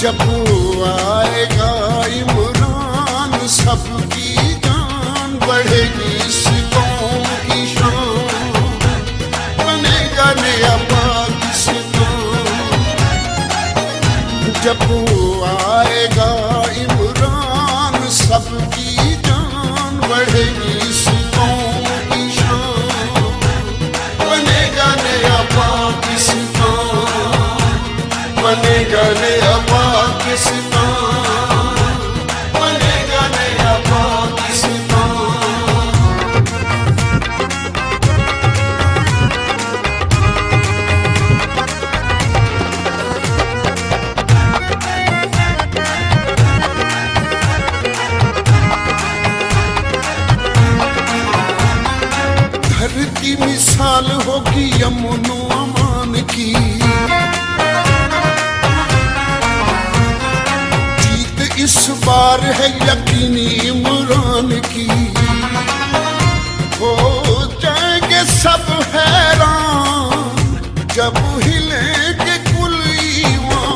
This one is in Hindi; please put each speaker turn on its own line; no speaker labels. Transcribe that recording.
जब आएगा इमरान सबकी जान बढ़ेगी, इस कौम की शान बनेगा नया पाकिस्तान। जब आएगा इमरान सबकी जान बढ़ेगी, इस कौम की शान बनेगा नया पाकिस्तान, बनेगा नया पाकिस्तान, बनेगा नया पाकिस्तान। धरती मिसाल होगी अमन अमान की, इस बार है यकीनी इमरान की। हो जाएंगे सब हैरान जब हिल